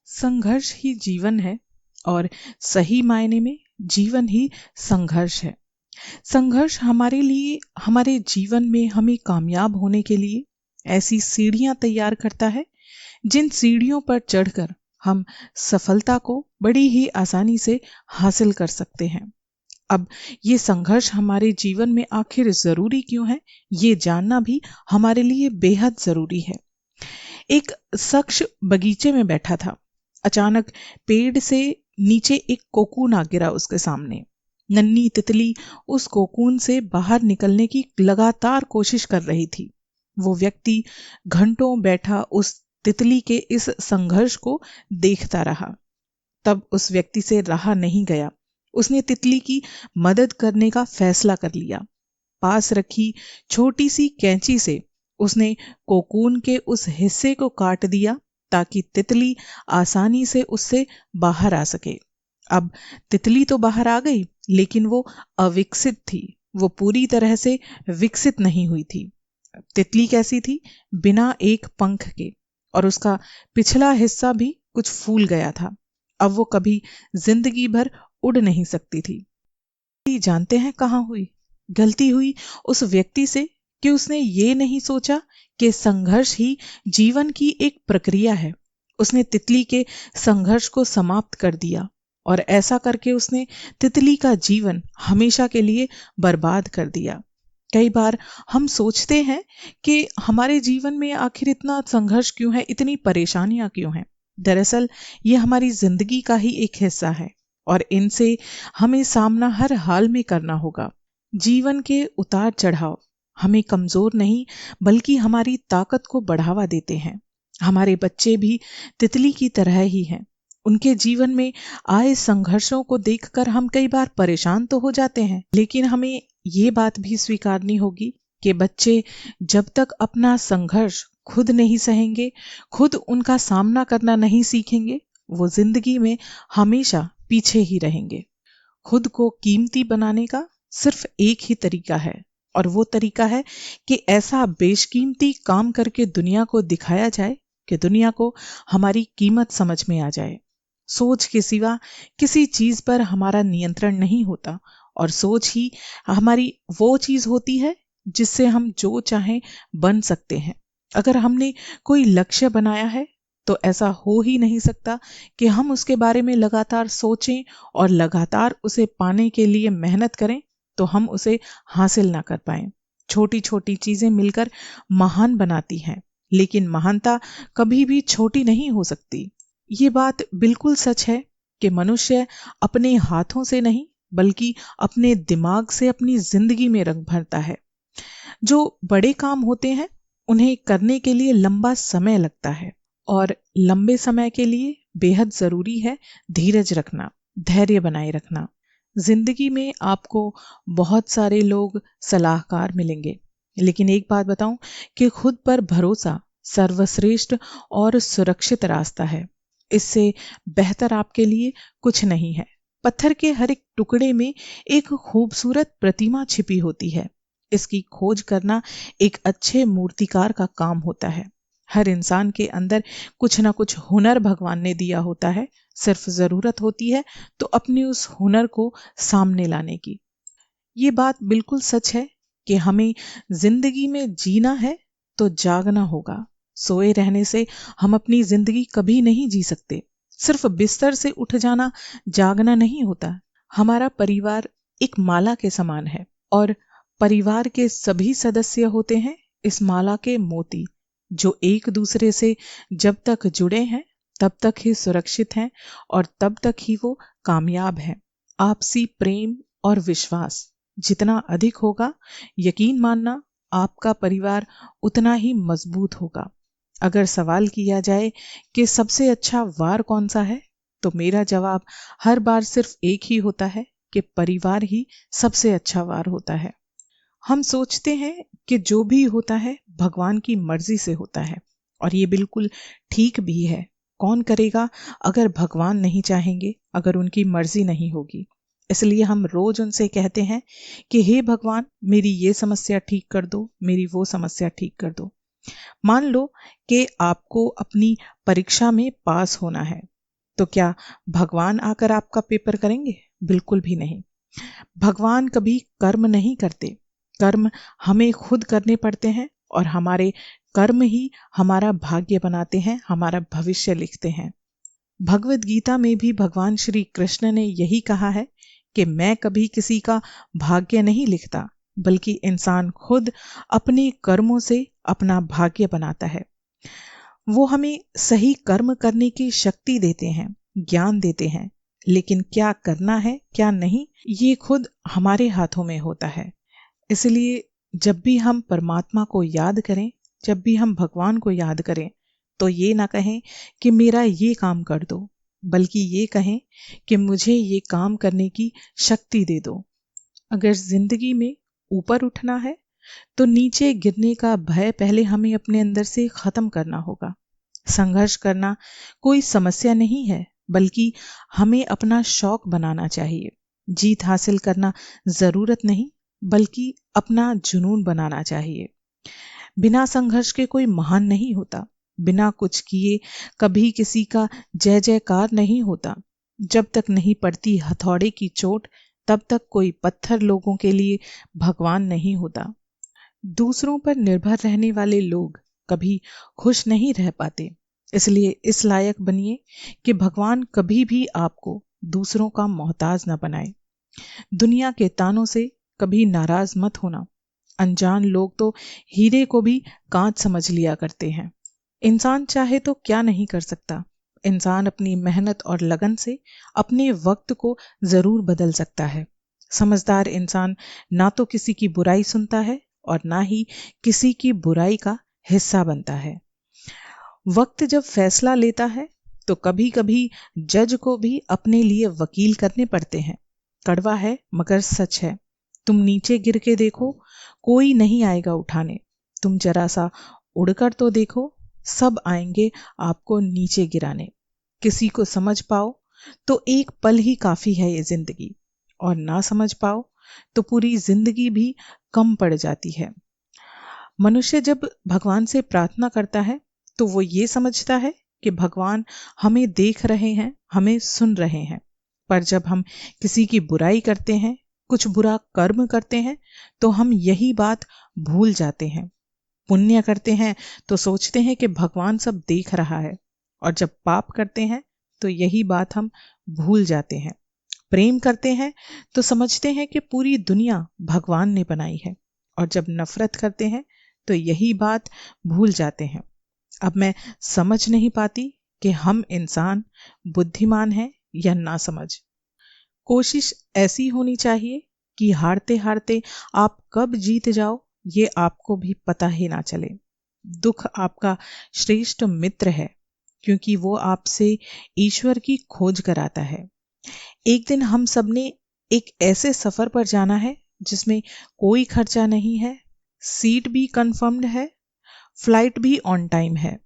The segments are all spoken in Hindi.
संघर्ष ही जीवन है और सही मायने में जीवन ही संघर्ष है। संघर्ष हमारे लिए, हमारे जीवन में हमें कामयाब होने के लिए ऐसी सीढ़ियां तैयार करता है जिन सीढ़ियों पर चढ़कर हम सफलता को बड़ी ही आसानी से हासिल कर सकते हैं। अब ये संघर्ष हमारे जीवन में आखिर जरूरी क्यों है, ये जानना भी हमारे लिए बेहद जरूरी है। एक शख्स बगीचे में बैठा था। अचानक पेड़ से नीचे एक कोकून आ गिरा उसके सामने। नन्ही तितली उस कोकून से बाहर निकलने की लगातार कोशिश कर रही थी। वो व्यक्ति घंटों बैठा उस तितली के इस संघर्ष को देखता रहा। तब उस व्यक्ति से रहा नहीं गया। उसने तितली की मदद करने का फैसला कर लिया। पास रखी छोटी सी कैंची से उसने कोकून के उस हिस्से को काट दिया ताकि तितली आसानी से उससे बाहर आ सके। अब तितली तो बाहर आ गई, लेकिन वो अविकसित थी। वो पूरी तरह से विकसित नहीं हुई थी। तितली कैसी थी? बिना एक पंख के, और उसका पिछला हिस्सा भी कुछ फूल गया था। अब वो कभी जिंदगी भर उड़ नहीं सकती थी। जानते हैं कहाँ हुई? गलती हुई उस व्यक्ति से कि उसने ये नहीं सोचा कि संघर्ष ही जीवन की एक प्रक्रिया है। उसने तितली के संघर्ष को समाप्त कर दिया और ऐसा करके उसने तितली का जीवन हमेशा के लिए बर्बाद कर दिया। कई बार हम सोचते हैं कि हमारे जीवन में आखिर इतना संघर्ष क्यों है, इतनी परेशानियां क्यों हैं। दरअसल ये हमारी जिंदगी का ही एक हिस्सा है और इनसे हमें सामना हर हाल में करना होगा। जीवन के उतार चढ़ाव हमें कमजोर नहीं बल्कि हमारी ताकत को बढ़ावा देते हैं। हमारे बच्चे भी तितली की तरह ही हैं। उनके जीवन में आए संघर्षों को देखकर हम कई बार परेशान तो हो जाते हैं, लेकिन हमें ये बात भी स्वीकारनी होगी कि बच्चे जब तक अपना संघर्ष खुद नहीं सहेंगे, खुद उनका सामना करना नहीं सीखेंगे, वो जिंदगी में हमेशा पीछे ही रहेंगे। खुद को कीमती बनाने का सिर्फ एक ही तरीका है, और वो तरीका है कि ऐसा बेशकीमती काम करके दुनिया को दिखाया जाए कि दुनिया को हमारी कीमत समझ में आ जाए। सोच के सिवा किसी चीज पर हमारा नियंत्रण नहीं होता, और सोच ही हमारी वो चीज होती है जिससे हम जो चाहें बन सकते हैं। अगर हमने कोई लक्ष्य बनाया है तो ऐसा हो ही नहीं सकता कि हम उसके बारे में लगातार सोचें और लगातार उसे पाने के लिए मेहनत करें तो हम उसे हासिल ना कर पाएं। छोटी छोटी चीजें मिलकर महान बनाती हैं, लेकिन महानता कभी भी छोटी नहीं हो सकती। ये बात बिल्कुल सच है कि मनुष्य अपने हाथों से नहीं बल्कि अपने दिमाग से अपनी जिंदगी में रंग भरता है। जो बड़े काम होते हैं उन्हें करने के लिए लंबा समय लगता है, और लंबे समय के लिए बेहद जरूरी है धीरज रखना, धैर्य बनाए रखना। जिंदगी में आपको बहुत सारे लोग सलाहकार मिलेंगे, लेकिन एक बात बताऊं कि खुद पर भरोसा सर्वश्रेष्ठ और सुरक्षित रास्ता है। इससे बेहतर आपके लिए कुछ नहीं है। पत्थर के हर एक टुकड़े में एक खूबसूरत प्रतिमा छिपी होती है। इसकी खोज करना एक अच्छे मूर्तिकार का काम होता है। हर इंसान के अंदर कुछ ना कुछ हुनर भगवान ने दिया होता है। सिर्फ जरूरत होती है तो अपने उस हुनर को सामने लाने की। ये बात बिल्कुल सच है कि हमें जिंदगी में जीना है तो जागना होगा। सोए रहने से हम अपनी जिंदगी कभी नहीं जी सकते। सिर्फ बिस्तर से उठ जाना जागना नहीं होता। हमारा परिवार एक माला के समान है, और परिवार के सभी सदस्य होते हैं इस माला के मोती, जो एक दूसरे से जब तक जुड़े हैं तब तक ही सुरक्षित हैं और तब तक ही वो कामयाब हैं। आपसी प्रेम और विश्वास जितना अधिक होगा, यकीन मानना आपका परिवार उतना ही मजबूत होगा। अगर सवाल किया जाए कि सबसे अच्छा वार कौन सा है, तो मेरा जवाब हर बार सिर्फ एक ही होता है कि परिवार ही सबसे अच्छा वार होता है। हम सोचते हैं कि जो भी होता है भगवान की मर्जी से होता है, और ये बिल्कुल ठीक भी है। कौन करेगा अगर भगवान नहीं चाहेंगे, अगर उनकी मर्जी नहीं होगी। इसलिए हम रोज उनसे कहते हैं कि हे भगवान, मेरी ये समस्या ठीक कर दो, मेरी वो समस्या ठीक कर दो। मान लो कि आपको अपनी परीक्षा में पास होना है, तो क्या भगवान आकर आपका पेपर करेंगे? बिल्कुल भी नहीं। भगवान कभी कर्म नहीं करते, कर्म हमें खुद करने पड़ते हैं और हमारे कर्म ही हमारा भाग्य बनाते हैं, हमारा भविष्य लिखते हैं। भगवत गीता में भी भगवान श्री कृष्ण ने यही कहा है कि मैं कभी किसी का भाग्य नहीं लिखता, बल्कि इंसान खुद अपने कर्मों से अपना भाग्य बनाता है। वो हमें सही कर्म करने की शक्ति देते हैं, ज्ञान देते हैं, लेकिन क्या करना है क्या नहीं, ये खुद हमारे हाथों में होता है। इसलिए जब भी हम परमात्मा को याद करें, जब भी हम भगवान को याद करें, तो ये ना कहें कि मेरा ये काम कर दो, बल्कि ये कहें कि मुझे ये काम करने की शक्ति दे दो। अगर जिंदगी में ऊपर उठना है तो नीचे गिरने का भय पहले हमें अपने अंदर से खत्म करना होगा। संघर्ष करना कोई समस्या नहीं है, बल्कि हमें अपना शौक बनाना चाहिए। जीत हासिल करना जरूरत नहीं, बल्कि अपना जुनून बनाना चाहिए। बिना संघर्ष के कोई महान नहीं होता। बिना कुछ किए कभी किसी का जय जयकार नहीं होता। जब तक नहीं पड़ती हथौड़े की चोट, तब तक कोई पत्थर लोगों के लिए भगवान नहीं होता। दूसरों पर निर्भर रहने वाले लोग कभी खुश नहीं रह पाते। इसलिए इस लायक बनिए कि भगवान कभी भी आपको दूसरों का मोहताज न बनाए। दुनिया के तानों से कभी नाराज मत होना। अनजान लोग तो हीरे को भी कांच समझ लिया करते हैं। इंसान चाहे तो क्या नहीं कर सकता। इंसान अपनी मेहनत और लगन से अपने वक्त को जरूर बदल सकता है। समझदार इंसान ना तो किसी की बुराई सुनता है और ना ही किसी की बुराई का हिस्सा बनता है। वक्त जब फैसला लेता है तो कभी कभी जज को भी अपने लिए वकील करने पड़ते हैं। कड़वा है मगर सच है। तुम नीचे गिर के देखो, कोई नहीं आएगा उठाने। तुम जरा सा उड़कर तो देखो, सब आएंगे आपको नीचे गिराने। किसी को समझ पाओ तो एक पल ही काफी है ये जिंदगी, और ना समझ पाओ तो पूरी जिंदगी भी कम पड़ जाती है। मनुष्य जब भगवान से प्रार्थना करता है तो वो ये समझता है कि भगवान हमें देख रहे हैं, हमें सुन रहे हैं। पर जब हम किसी की बुराई करते हैं, कुछ बुरा कर्म करते हैं, तो हम यही बात भूल जाते हैं। पुण्य करते हैं तो सोचते हैं कि भगवान सब देख रहा है, और जब पाप करते हैं तो यही बात हम भूल जाते हैं। प्रेम करते हैं तो समझते हैं कि पूरी दुनिया भगवान ने बनाई है, और जब नफरत करते हैं तो यही बात भूल जाते हैं। अब मैं समझ नहीं पाती कि हम इंसान बुद्धिमान हैं या ना समझ। कोशिश ऐसी होनी चाहिए कि हारते हारते आप कब जीत जाओ ये आपको भी पता ही ना चले। दुख आपका श्रेष्ठ मित्र है, क्योंकि वो आपसे ईश्वर की खोज कराता है। एक दिन हम सबने एक ऐसे सफर पर जाना है जिसमें कोई खर्चा नहीं है, सीट भी कंफर्म्ड है, फ्लाइट भी ऑन टाइम है।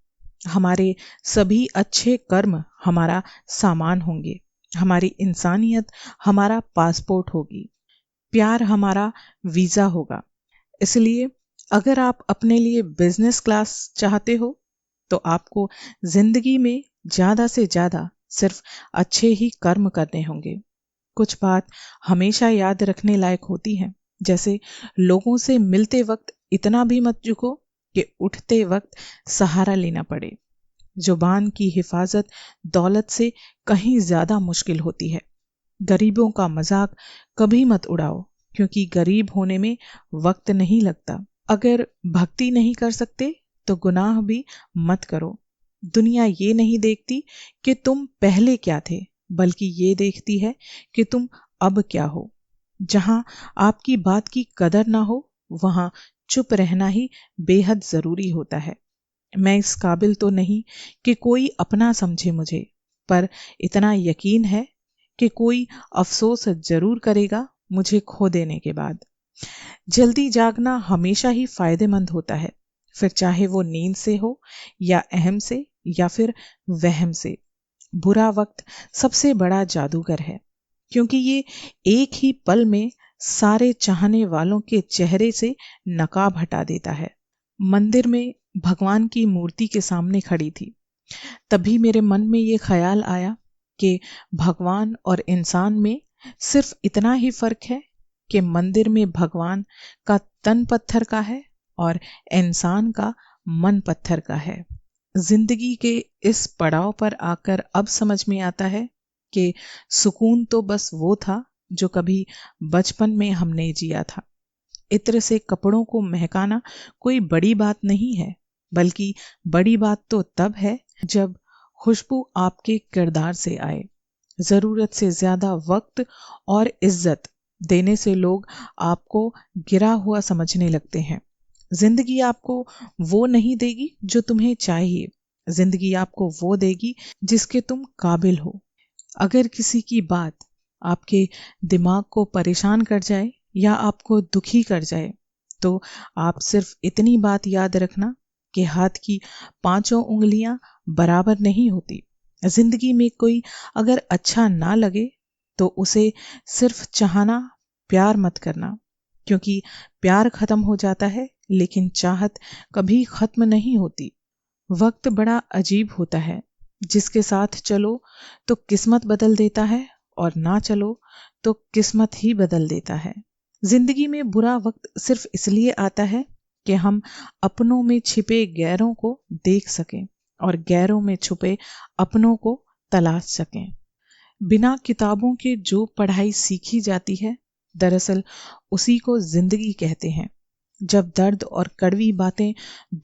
हमारे सभी अच्छे कर्म हमारा सामान होंगे, हमारी इंसानियत हमारा पासपोर्ट होगी, प्यार हमारा वीजा होगा। इसलिए अगर आप अपने लिए बिजनेस क्लास चाहते हो तो आपको जिंदगी में ज्यादा से ज्यादा सिर्फ अच्छे ही कर्म करने होंगे। कुछ बात हमेशा याद रखने लायक होती है, जैसे लोगों से मिलते वक्त इतना भी मत झुको कि उठते वक्त सहारा लेना पड़े। जुबान की हिफाजत दौलत से कहीं ज्यादा मुश्किल होती है। गरीबों का मजाक कभी मत उड़ाओ, क्योंकि गरीब होने में वक्त नहीं लगता। अगर भक्ति नहीं कर सकते तो गुनाह भी मत करो। दुनिया ये नहीं देखती कि तुम पहले क्या थे, बल्कि ये देखती है कि तुम अब क्या हो। जहां आपकी बात की कदर ना हो, वहां चुप रहना ही बेहद जरूरी होता है। मैं इस काबिल तो नहीं कि कोई अपना समझे मुझे, पर इतना यकीन है कि कोई अफसोस जरूर करेगा मुझे खो देने के बाद। जल्दी जागना हमेशा ही फायदेमंद होता है, फिर चाहे वो नींद से हो या अहम से या फिर वहम से। बुरा वक्त सबसे बड़ा जादूगर है, क्योंकि ये एक ही पल में सारे चाहने वालों के चेहरे से नकाब हटा देता है। मंदिर में भगवान की मूर्ति के सामने खड़ी थी, तभी मेरे मन में ये ख्याल आया कि भगवान और इंसान में सिर्फ इतना ही फर्क है कि मंदिर में भगवान का तन पत्थर का है और इंसान का मन पत्थर का है। जिंदगी के इस पड़ाव पर आकर अब समझ में आता है कि सुकून तो बस वो था जो कभी बचपन में हमने जिया था। इत्र से कपड़ों को महकाना कोई बड़ी बात नहीं है, बल्कि बड़ी बात तो तब है जब खुशबू आपके किरदार से आए। जरूरत से ज्यादा वक्त और इज्जत देने से लोग आपको गिरा हुआ समझने लगते हैं। जिंदगी आपको वो नहीं देगी जो तुम्हें चाहिए, जिंदगी आपको वो देगी जिसके तुम काबिल हो। अगर किसी की बात आपके दिमाग को परेशान कर जाए या आपको दुखी कर जाए, तो आप सिर्फ इतनी बात याद रखना कि हाथ की 5 उंगलियां बराबर नहीं होती। जिंदगी में कोई अगर अच्छा ना लगे तो उसे सिर्फ चाहना, प्यार मत करना, क्योंकि प्यार खत्म हो जाता है लेकिन चाहत कभी खत्म नहीं होती। वक्त बड़ा अजीब होता है, जिसके साथ चलो तो किस्मत बदल देता है और ना चलो तो किस्मत ही बदल देता है। जिंदगी में बुरा वक्त सिर्फ इसलिए आता है कि हम अपनों में छिपे गैरों को देख सकें और गैरों में छुपे अपनों को तलाश सकें। बिना किताबों के जो पढ़ाई सीखी जाती है, दरअसल उसी को जिंदगी कहते हैं। जब दर्द और कड़वी बातें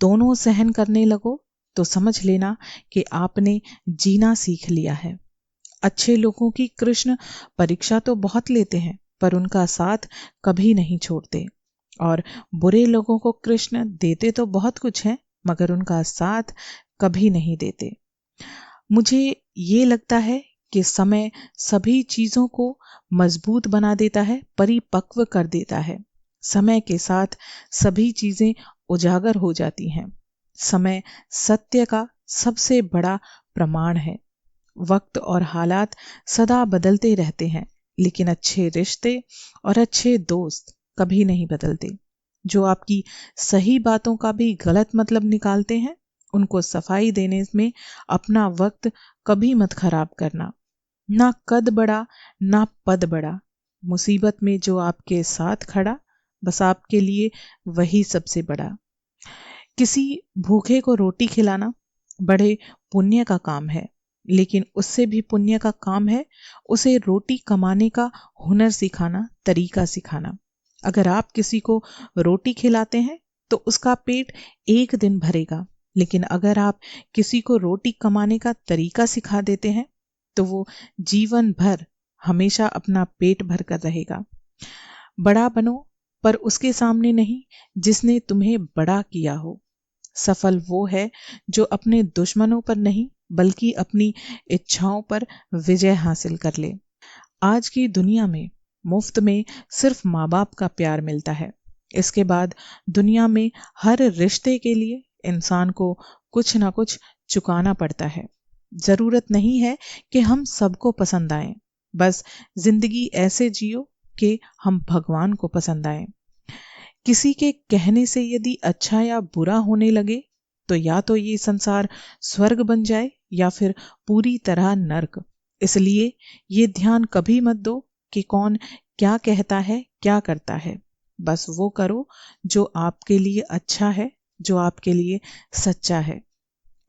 दोनों सहन करने लगो तो समझ लेना कि आपने जीना सीख लिया है। अच्छे लोगों की कृष्ण परीक्षा तो बहुत लेते हैं, पर उनका साथ कभी नहीं छोड़ते, और बुरे लोगों को कृष्ण देते तो बहुत कुछ है, मगर उनका साथ कभी नहीं देते। मुझे ये लगता है कि समय सभी चीजों को मजबूत बना देता है, परिपक्व कर देता है। समय के साथ सभी चीजें उजागर हो जाती हैं। समय सत्य का सबसे बड़ा प्रमाण है। वक्त और हालात सदा बदलते रहते हैं, लेकिन अच्छे रिश्ते और अच्छे दोस्त कभी नहीं बदलते। जो आपकी सही बातों का भी गलत मतलब निकालते हैं, उनको सफाई देने में अपना वक्त कभी मत खराब करना। ना कद बड़ा ना पद बड़ा, मुसीबत में जो आपके साथ खड़ा, बस आपके लिए वही सबसे बड़ा। किसी भूखे को रोटी खिलाना बड़े पुण्य का काम है, लेकिन उससे भी पुण्य का काम है उसे रोटी कमाने का हुनर सिखाना, तरीका सिखाना। अगर आप किसी को रोटी खिलाते हैं तो उसका पेट एक दिन भरेगा, लेकिन अगर आप किसी को रोटी कमाने का तरीका सिखा देते हैं तो वो जीवन भर हमेशा अपना पेट भर कर रहेगा। बड़ा बनो, पर उसके सामने नहीं जिसने तुम्हें बड़ा किया हो। सफल वो है जो अपने दुश्मनों पर नहीं, बल्कि अपनी इच्छाओं पर विजय हासिल कर ले। आज की दुनिया में मुफ्त में सिर्फ माँ बाप का प्यार मिलता है। इसके बाद दुनिया में हर रिश्ते के लिए इंसान को कुछ ना कुछ चुकाना पड़ता है। जरूरत नहीं है कि हम सबको पसंद आए, बस जिंदगी ऐसे जियो कि हम भगवान को पसंद आए। किसी के कहने से यदि अच्छा या बुरा होने लगे तो या तो ये संसार स्वर्ग बन जाए या फिर पूरी तरह नर्क। इसलिए ये ध्यान कभी मत दो कि कौन क्या कहता है, क्या करता है। बस वो करो जो आपके लिए अच्छा है, जो आपके लिए सच्चा है।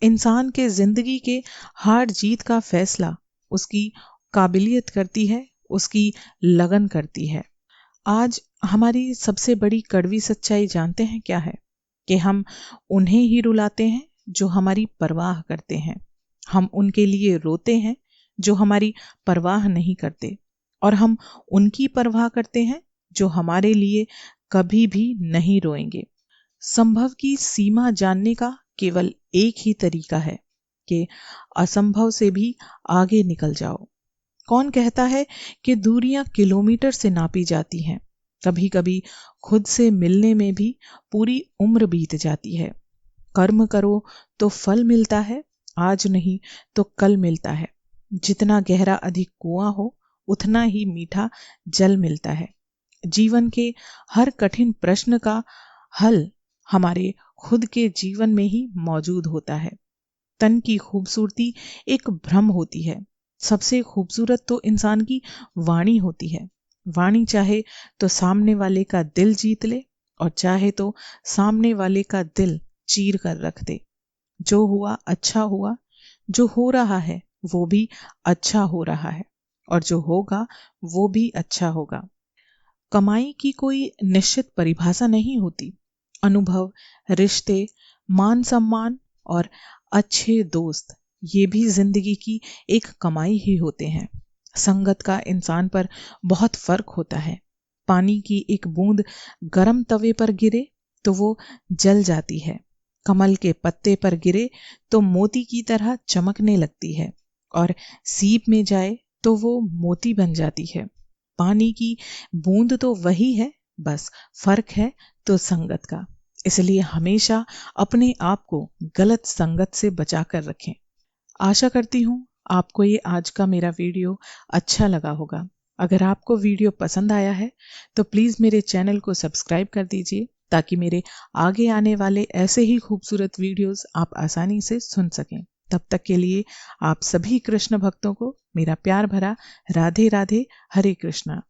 इंसान के जिंदगी के हार जीत का फैसला उसकी काबिलियत करती है, उसकी लगन करती है। आज हमारी सबसे बड़ी कड़वी सच्चाई जानते हैं क्या है? कि हम उन्हें ही रुलाते हैं जो हमारी परवाह करते हैं। हम उनके लिए रोते हैं जो हमारी परवाह नहीं करते, और हम उनकी परवाह करते हैं जो हमारे लिए कभी भी नहीं रोएंगे। संभव की सीमा जानने का केवल एक ही तरीका है कि असंभव से भी आगे निकल जाओ। कौन कहता है कि दूरियां किलोमीटर से नापी जाती हैं? कभी कभी खुद से मिलने में भी पूरी उम्र बीत जाती है। कर्म करो तो फल मिलता है, आज नहीं तो कल मिलता है। जितना गहरा अधिक कुआं हो, उतना ही मीठा जल मिलता है। जीवन के हर कठिन प्रश्न का हल हमारे खुद के जीवन में ही मौजूद होता है। तन की खूबसूरती एक भ्रम होती है, सबसे खूबसूरत तो इंसान की वाणी होती है। वाणी चाहे तो सामने वाले का दिल जीत ले और चाहे तो सामने वाले का दिल चीर कर रख दे। जो हुआ अच्छा हुआ, जो हो रहा है वो भी अच्छा हो रहा है, और जो होगा वो भी अच्छा होगा। कमाई की कोई निश्चित परिभाषा नहीं होती। अनुभव, रिश्ते, मान सम्मान और अच्छे दोस्त, ये भी जिंदगी की एक कमाई ही होते हैं। संगत का इंसान पर बहुत फर्क होता है। पानी की एक बूंद गरम तवे पर गिरे तो वो जल जाती है, कमल के पत्ते पर गिरे तो मोती की तरह चमकने लगती है, और सीप में जाए तो वो मोती बन जाती है। पानी की बूंद तो वही है, बस फर्क है तो संगत का। इसलिए हमेशा अपने आप को गलत संगत से बचा कर रखें। आशा करती हूँ आपको ये आज का मेरा वीडियो अच्छा लगा होगा। अगर आपको वीडियो पसंद आया है तो प्लीज़ मेरे चैनल को सब्सक्राइब कर दीजिए, ताकि मेरे आगे आने वाले ऐसे ही खूबसूरत वीडियोस आप आसानी से सुन सकें। तब तक के लिए आप सभी कृष्ण भक्तों को मेरा प्यार भरा राधे राधे, हरे कृष्णा।